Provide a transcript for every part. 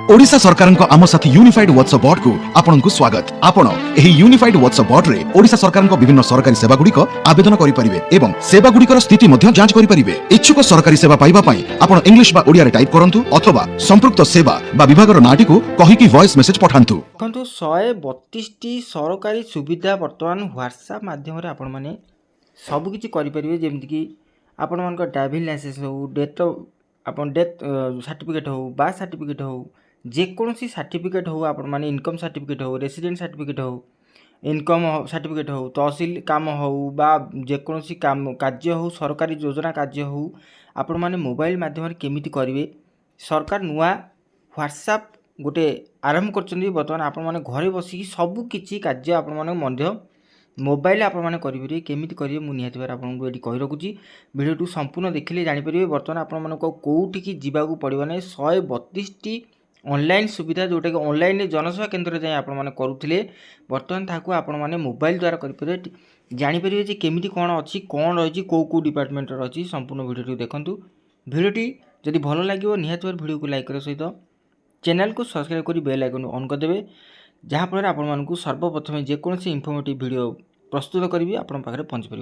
ओडिशा सरकारक आम साथी यूनिफाइड व्हाट्सएप बोर्ड को आपनकु स्वागत। आपण एही यूनिफाइड व्हाट्सएप बोर्ड रे ओडिशा सरकारक विभिन्न सरकारी सेवा गुड़िक आवेदन करि परिबे एवं सेवा गुड़िकर स्थिति मध्य जांच करि परिबे। इच्छुक सरकारी सेवा पाइबा पई आपण इंग्लिश बा ओडिया रे टाइप करंतु अथवा संपृक्त सेवा बा विभागर नाटी को कहि कि वॉइस मेसेज पठांतु। देखो 132टी सरकारी सुविधा बर्तमान व्हाट्सएप माध्यम आपण माने सब किछि करि परिबे। जेमति कि आपण मानक ड्राइविंग लाइसेंस हो, डेथ सर्टिफिकेट हो, बार्थ सर्टिफिकेट हो, जेकोसी सर्टिफिकेट हो, आपण माने इनकम सर्टिफिकेट हो, रेसिडेंट सर्टिफिकेट हो, इनकम सर्टिफिकेट हो, तहसील काम हो बा जेकोसी काम कार्य हो, सरकारी योजना कार्य हो, आपण माने मोबाइल माध्यम केमिति करिवे। सरकार नुआ व्हाट्सएप गोटे आरंभ कर बर्तमान आपण माने घरे बसिकी सब किछि कार्य आपण माने मध्य मोबाइल आपण माने करिवे। केमिति करिवे मु निहाती बार आपनको एटी कहि रखुची। वीडियो संपूर्ण देखिले जानि परिबे। बर्तमान आपण मानको कोउठी की जिबाकू पड़िबो नै। 132टी ऑनलाइन सुविधा जोटा कि ऑनलाइन जनसेवा केन्द्र जाय आपण माने करूथिले बर्तमान ताकू आपण माने मोबाइल द्वारा करि परिबे। जानि परिबे जे केमिति कोन अछि, कोन रहिछि, को डिपार्टमेंट रहिछि। संपूर्ण वीडियो देखंतु। वीडियोटी जदि भलो लागिवो निहाती बार वीडियो को लाइक करे सहित चैनल को सब्सक्राइब करी बेल आइकन ऑन कर देबे। जहाँ फल आपण मानकू सर्वप्रथम जेकोसी इनफॉर्मेटिव वीडियो प्रस्तुत करी आपण पाखे पहुँच पार।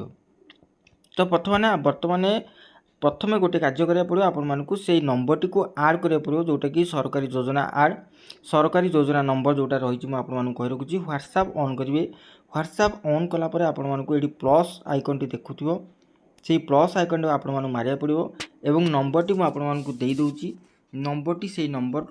तो प्रथम गोटे कार्य करा पड़ो। आपण मानकू से नंबर टी आड करा पड़ो जोटा कि सरकारी योजना आड सरकारी योजना नंबर जोटा रही मुझे आपको कही रखुच्छी। व्हाट्सएप ऑन करेंगे। व्हाट्सएप ऑन कलापर आपण मानकू ये प्लस आइकन टी देखुव से प्लस आइकन आपण मानक मारिया पड़ो एवं नंबर टी मुझे दे दूची। नंबर टी से नंबर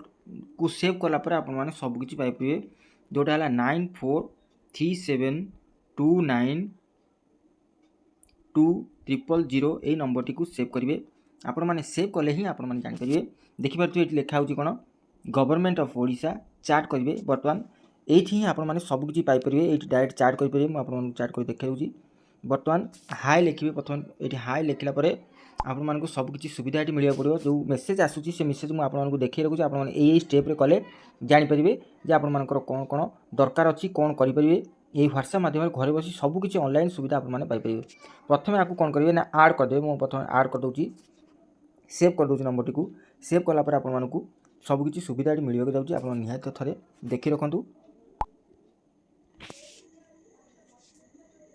को सेव कलापर आपण माने सब किछि पाइ परिबे। जोटा है 9437292000 ए नंबर टी को सेव करेंगे। आपण माने सेव कले ही आपण माने जानि परिबे। देखि पारथु एठी लिखा होची कोन गवर्नमेंट ऑफ ओडिशा चार्ट करेंगे। बर्तमान एठी ही आपण माने सब किछि पाइ परिबे। एठी डायरेक्ट चार्ट करि परिबे। मु आपण माने चार्ट कर देखाउची। बर्तमान हाई लिखिबे। प्रथम एठी हाई लिखला परे आपण मानकू सब किछि सुविधा एठी मिलिया पड़िबो। जो मेसेज आसुची से मेसेज मु आपण मानकू देखि रखुची। आपण माने एई स्टेप रे कले जानि परिबे जे आपण मानकर कोन कोन दरकार अछि, कोन करि परिबे। एई व्हाट्सएप माध्यम घरे बसी सब किछि ऑनलाइन सुविधा आपण माने पाइ परिबे। प्रथमे आपको कोन करिवे ना ऐड कर देबे। मु प्रथम ऐड कर दोची, सेव कर दोची। नंबर टी को सेव कला पर आपण मानकू सब किछि सुविधा एठी मिलिया जाउची। आपण निहायत थरे देखि रखंतु।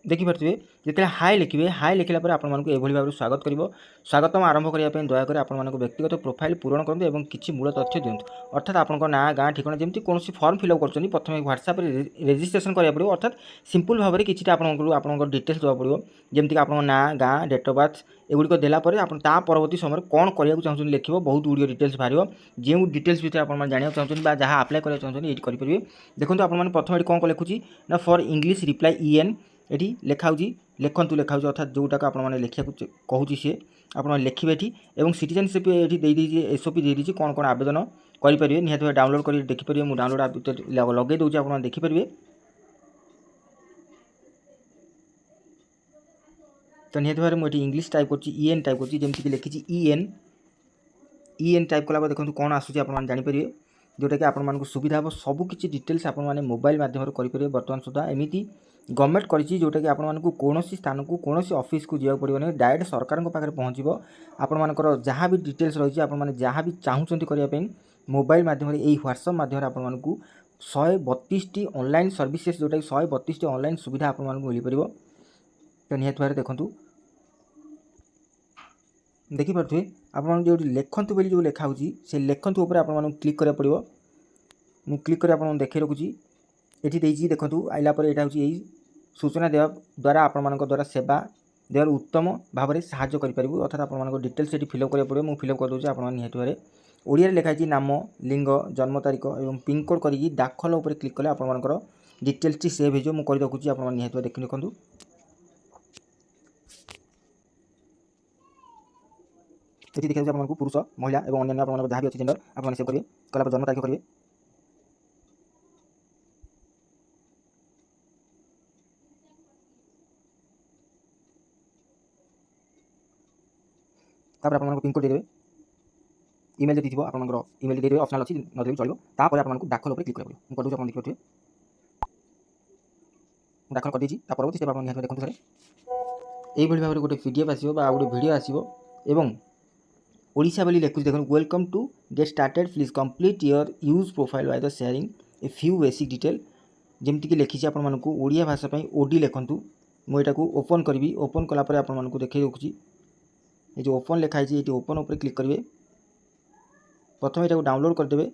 देखि पारथिबे जेते हाई लिखिबे। हाई लिखला पर आपण मानकू एभली भाबरे स्वागत करिवो। स्वागतम आरंभ करिया पे दया करे आपण मानकू व्यक्तिगत प्रोफाइल पूरण करंतु एवं किछि मूल तथ्य दियंतु। अर्थात आपनको ना गाँ ठिकाना जेमति कोनोसी फॉर्म फिलअप करछनी प्रथमे व्हाट्सएप रे रजिस्ट्रेशन करिया पड़िबो। अर्थात सिंपल भाबरे किछिटा आपनको डिटेल्स देबा पड़िबो। जेमति कि आपनको ना गाँ डेट ऑफ बर्थ एगुडी को देला परे आपण ता परवर्ती समय कोन करिया चाहछन लिखिबो। बहुत गुडी डिटेल्स भारिबो। जे डिटेल्स भितर आपण मान जानिया चाहछन बा जहा अप्लाई करिया चाहछन एट करि परिबे। देखंतु आपण मान प्रथम एटी कोन लिखुची ना फॉर इंग्लिश रिप्लाई ईएन एटी लेखा होची। लेखंतु लेखा होची अर्थात जोटा का आपण माने लेखिया कहूची से आपण लिखिबे एठी एवं सिटीजनशिप एठी देई दी एसओपी देई दी कोन कोन आवेदन करि परिबे। निहाती डाउनलोड करि देखि परिबे। मु डाउनलोड आप लगे दोची आपण देखि परिबे। तो निहाती भाबरे मु एठी इंग्लिश टाइप करची, ईएन टाइप करची। जेमति कि लिखिची ईएन टाइप कला पर देखंतु कोन आसुची आपण मान जानि परिबे। जोटा कि आपण मानकू सुविधा हो सब किछि डिटेल्स आपण माने मोबाइल माध्यम रे करि परिबे। वर्तमान सुधा एमिति गवर्नमेंट करिछि जोटा कि आपण मानकू कोनोसी स्थान को कोनोसी ऑफिस को जिया पड़िबो नै। डायरेक्ट सरकार को पाखरे पहुँचीबो। आपण मानकर जहाँ भी डिटेल्स रहिछि आपण माने जहाँ भी चाहुचंती करिया पे मोबाइल माध्यम रे एई व्हाट्सएप माध्यम रे आपण मानकू 132टी ऑनलाइन सर्विसेज जोटा कि 132टी ऑनलाइन सुविधा आपण मानकू मिलि परिबो। तो निहात भारे देखंतु देखि परथुए आपण जो लेखंतु बोली जो लेखा होची से लेखंतु ऊपर आपण मानकू क्लिक करिया पड़िबो। मु क्लिक करि आपण देखि रखुची। एठी देइची देखंतु आइला पर एटा होची एई सूचना देवा द्वारा आपण मानक द्वारा सेवा देवर उत्तम भाव में साहाय्य करिपारिबु। अर्थात आपण मानक डिटेल्स एटी फिलअप करिया पड़िबो। मु फिलअप कर दोची। आपण निहाती भारे ओडिया रे लेखाइची नाम, लिंग, जन्म तारीख एवं पिन कोड करिकी दाखल ऊपर क्लिक कले आपण मानकर डिटेल्स टी सेव हेजो। मु करि रखुची। आपण निहाती देखि रखंतु। एटी देखा आपण मानक पुरुष, महिला एवं अन्य आपण मानक जहाँ भी अछि जेंडर आपण माने सेव करिवे। कला पर जन्म तारीख करिवे। तापर आपण पिन कोड दे देबे। ईमेल जति थिबो आपण ईमेल दे देबे। ऑप्शनल अछि न देबे चलिबो। तापर आपण दाखल ऊपर क्लिक करबो। मु कर दोछु। आपण देखि पथिबे मु दाखल कर देछि। ता परवर्ती स्टेप आपण निहाती देखंतु सरे एई भली भाबरे गोटे पीडीएफ आसीबो बा गोटे वीडियो आसीबो एवं ओडिशा बोली लिखुଛି देखो welcome to get started please complete your use profile by the sharing a few basic detail जमती कि लिखी आपण मानक ओडिया भाषा पे ओडी लिखंतु मु एटा को ओपन करबी ओपन कला पर आपण मानक देखै रखुची ये जो ओपन लिखाई ये ओपन ऊपर क्लिक करेंगे प्रथम यहाँ डाउनलोड करदे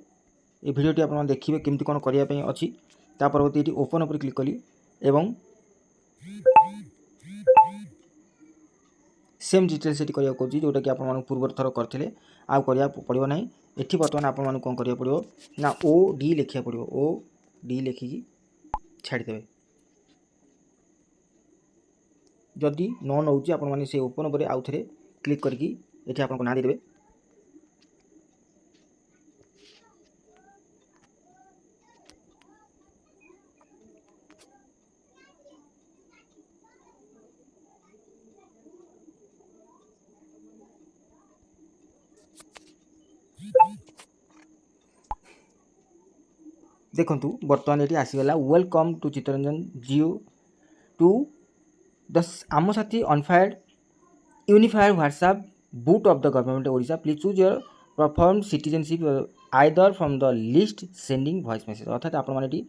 ये भिडियोटी आप देखिए केमती कौन करने अच्छी परवर्ती ये ओपन ऊपर क्लिक कली एवं सेम डिटेल्स ये करने को जोटा कि आप पूर्व थर करते आउ करा पड़ो ना ये बर्तमान आपको कौन करा पड़ो ना ओ डी लिखा पड़ो ओ डी लिखिकी छाड़ीदे जदि न नौ आपने ओपन उपर आउ थे क्लिक करके ये आपको ना देदेवे देखु बर्तमान ये आसीगला वेलकम टू चित्तरंजन जियो to the Ama Sathi unfired unified WhatsApp bot of the government Odisha please choose your perform citizenship either from the list sending voice message अर्थात आपड़ी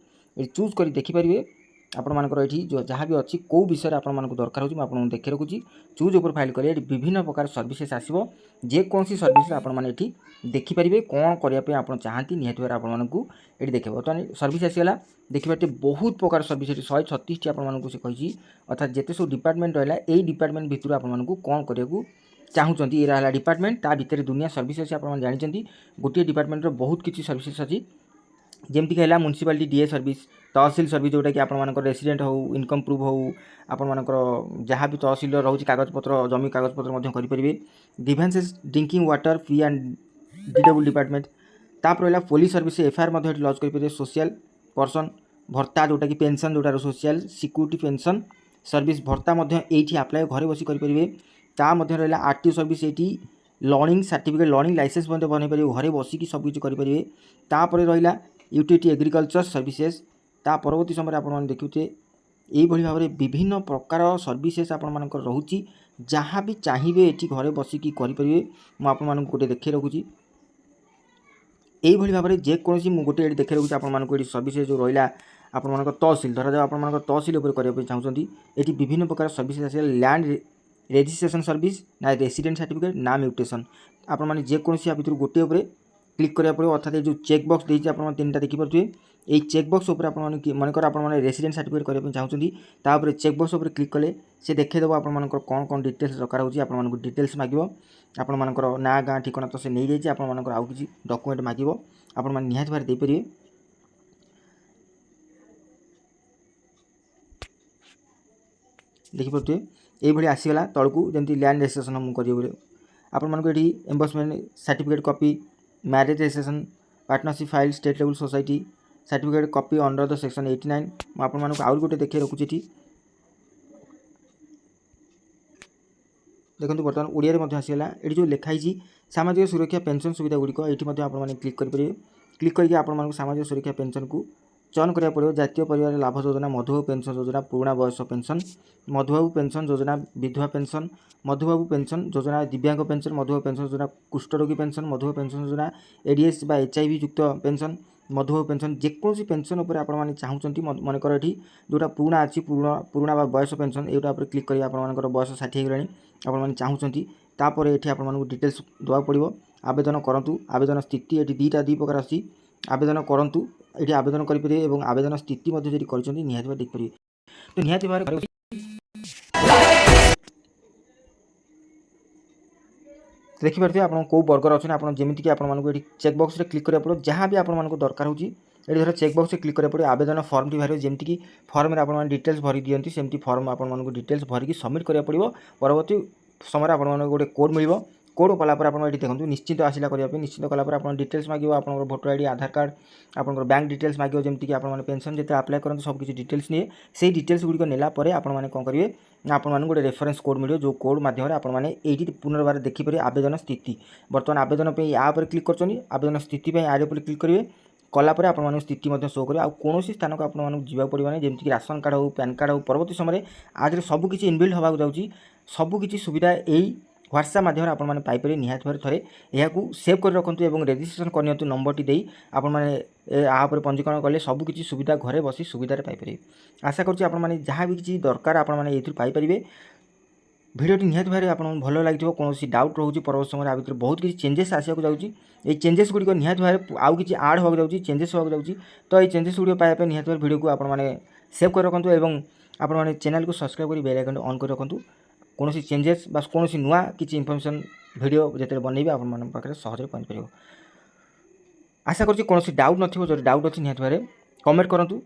चूज कर देखिपारे आपर ये जो जहाँ भी अच्छी कौ विषय आपको दरकार हो देखे रखुच्छी चूज ऊपर फाइल करें विभिन्न प्रकार सर्विसेस आसो जेकोसी सर्विस आपड़ी देखिपारे कौन करने आप चाहती निहत भाव आपको ये देखे बर्तमान सर्विस आसीगला देखिए बहुत प्रकार सर्विस 136 आपको से कही अर्थात जिते सब डिपार्टमेंट रहा यही डिपार्टमेंट भितर आपको कौन करने चाहूँगी ये रहा डिपार्टमेंट ता भितर दुनिया सर्विस अच्छी आप जानते गोटे डिपार्टमेंट बहुत किसी सर्विसेस अच्छी जमती है municipality DA service tehsil service जोटा कि आप रेसिडेंट हो इनकम प्रूफ हो आपर जहाँ भी तहसिल रोचे कागजपत्र जमी कागजपत्र करेंगे grievances drinking water fee and DW department तापर रहा पुलिस सर्विस एफआईआर लॉन्च करेंगे सोशल पर्सन भत्ता जोटा कि पेंशन जोटार सोशल सिक्यूरीटी पेंशन सर्विस भत्ता ये आप्लाय घरे बसी करेंगे ता रहा आरटीओ सर्विस ये लर्निंग सर्टिफिकेट लर्निंग लाइसेंस बनई पारे घरे बसिकी सबकि करेंगे तापर रहा यूटिलिटी एग्रीकल्चर सर्विसेस ता परवर्ती समय आप देखुचे यही भाव में विभिन्न प्रकार सर्विसेस आपण रोचे जहाँ भी चाहिए ये घरे बसिकी करेंगे मुझे गोटे देखे रखुच्छी यही भाव में जेकोसी गोटे ये देखे रखुच्छी आपको सर्विसेस जो रहा आप तहसिल धरा जाओ आप तहसिल करने चाहते ये विभिन्न प्रकार सर्विसेस आस लैंड रेजिस्ट्रेशन सर्विस ना रेसिडेंट सर्टिफिकेट ना म्यूटेशन आपने जेकोसी या भर गोटे क्लिक करा पड़ो अर्थात जो चेक बॉक्स देती आप तीन देखिपे ये चेक बॉक्स उपर मनकर आप रेसिडेंट सर्टिफिकेट करने चाहते तापर चेक बॉक्स उपर क्लिक कले से देखेदेव आप कौन कौन डिटेल्स दरकार हो डिटेल्स मांगो आपर ना गाँ ठिकाना तो से नहीं जाइए आपर आउ कि डॉक्यूमेंट मांगो आप निहाती भाव देपारे देखिपे ये आसीगला तलू जमी लैंड रेजिस्ट्रेशन करेंगे आपको ये एम्बसमेंट certificate copy marriage registration partnership file state level society certificate copy under the section 89 आपको आउ गोटे देखे रखुच्छी देखो बर्तमान ओडिया आसीगला ये जो लिखाई सामाजिक सुरक्षा पेंशन सुविधा गुड़िक ये आपने क्लिक करेंगे क्लिक करके आपको सामाजिक सुरक्षा पेंशन को चयन करा पड़ो जातीय परिवार लाभ योजना मधुबाबू पेंशन योजना पुराणा बयस पेंशन मधुबाबू पेंशन योजना विधवा पेंशन मधुबाबू पेंशन योजना दिव्यांग पेंशन मधुबाबू पेंशन योजना कुष्ठरोगी पेंशन मधुबाबू पेंशन योजना एडीएस बा एचआईवी युक्त पेंशन मधुबाबू पेंशन जेकोसी पेंशन उपर आपने चाहते मनकर ये जोटा पुराणा अच्छी पुराणा बयस पेंशन यहाँ क्लिक कर आप बयस 60 होगलानी आपने चाहते तापर ये आपको डिटेल्स देवा पड़ो आवेदन करूँ आवेदन स्थिति ये दी प्रकार अच्छी आवेदन करूँ ये आवेदन करेंगे और आवेदन स्थिति कर निहाती देखिए तो निहाती भाव देखिए आप कौ वर्गर अच्छे आप जमीक आपको ये चेक बॉक्स रे क्लिक करा पड़ो जहाँ भी आपको दरकार हो धर चेक बॉक्स क्लिक करा पड़ो आवेदन फर्म टी बाहर जमीक फर्म आप डिटेल्स भरी दिखती सेमती फर्म आपको डिटेल्स भरिकी सबमिट करा पड़ो परवर्ती समय आपको गोटे कोड मिल कोड कलापर आप देखो निश्चित आसला करने निश्चित कलापर आप डिटेल्स मांगो आप भोटर आईडी आधार कार्ड आप बैंक डिटेल्स मांगो जमीक आप पेंशन जो आप्लाय करते सब किसी डिटेल्स निए से डिटेल्स गुड़िक नेलापर आपने कौन करेंगे आपको गोटे रेफरेन्स कोड मिले जो कोड मध्यम आपने ये पुनर्बार देखिपारे आवेदन स्थिति बर्तमान आवेदन पे या क्लिक कर आवेदन स्थिति आर पर क्लिक करेंगे कलापर आप स्थिति शो करें कौन स्थान को आपको जावाक पड़े जमीक राशन कार्ड हो पैन कार्ड हो परवर्ती समय आज सबकि इनबिल्ड होगा जाऊँगी सबकि सुविधा यही WhatsApp ମାଧ୍ୟମରେ ଆପଣମାନେ ପାଇପାରିବେ। ନିହାତି ଭାବରେ ଥରେ ଏହାକୁ ସେଭ୍ କରି ରଖନ୍ତୁ ଏବଂ ରେଜିଷ୍ଟ୍ରେସନ୍ କରିନିଅନ୍ତୁ ନମ୍ବରଟି ଦେଇ ଆପଣମାନେ ଆ ଉପରେ ପଞ୍ଜୀକରଣ କଲେ ସବୁକିଛି ସୁବିଧା ଘରେ ବସି ସୁବିଧାରେ ପାଇପାରିବେ। ଆଶା କରୁଛି ଆପଣମାନେ ଯାହା ବି କିଛି ଦରକାର ଆପଣମାନେ ଏଇଥିରୁ ପାଇପାରିବେ। ভিডিওটি নিহতি ভাবে আপনার ভালো লাগবে কোণী ডাউট রয়েছে পরবর্তী সময় আ ভিতরে বহুত কিছু চেঞ্জেস আসা যাচ্ছে এই চেঞ্জেস গুড়িক নিহতি ভাবে আউ কিছু আড হওয়া যাচ্ছে চেঞ্জেস হওয়া যাচ্ছে তো এই চেঞ্জেস গুড়িক পাইবা নিহতি ভাবে ভিডিও আপনার সেভ করে রাখুন এবং আপনার চ্যানেল को सब्सक्राइब कर बेल आइकन ऑन कर रखु कौन चेंजेस बा कौन नुआ किसी इनफर्मेशन वीडियो जो बनइबे आपन पाखे सहज पहुँच पार। आशा करुँच कौन डाउट नथिबो जो डाउट अच्छी निहति भावे कमेंट करूँ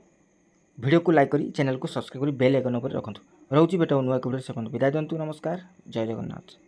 वीडियो को लाइक करी चैनल को सब्सक्राइब कर बेल आइकन पर रखु रोची बेटा नुआ वीडियो से विदाय दिंतु। नमस्कार, जय जगन्नाथ।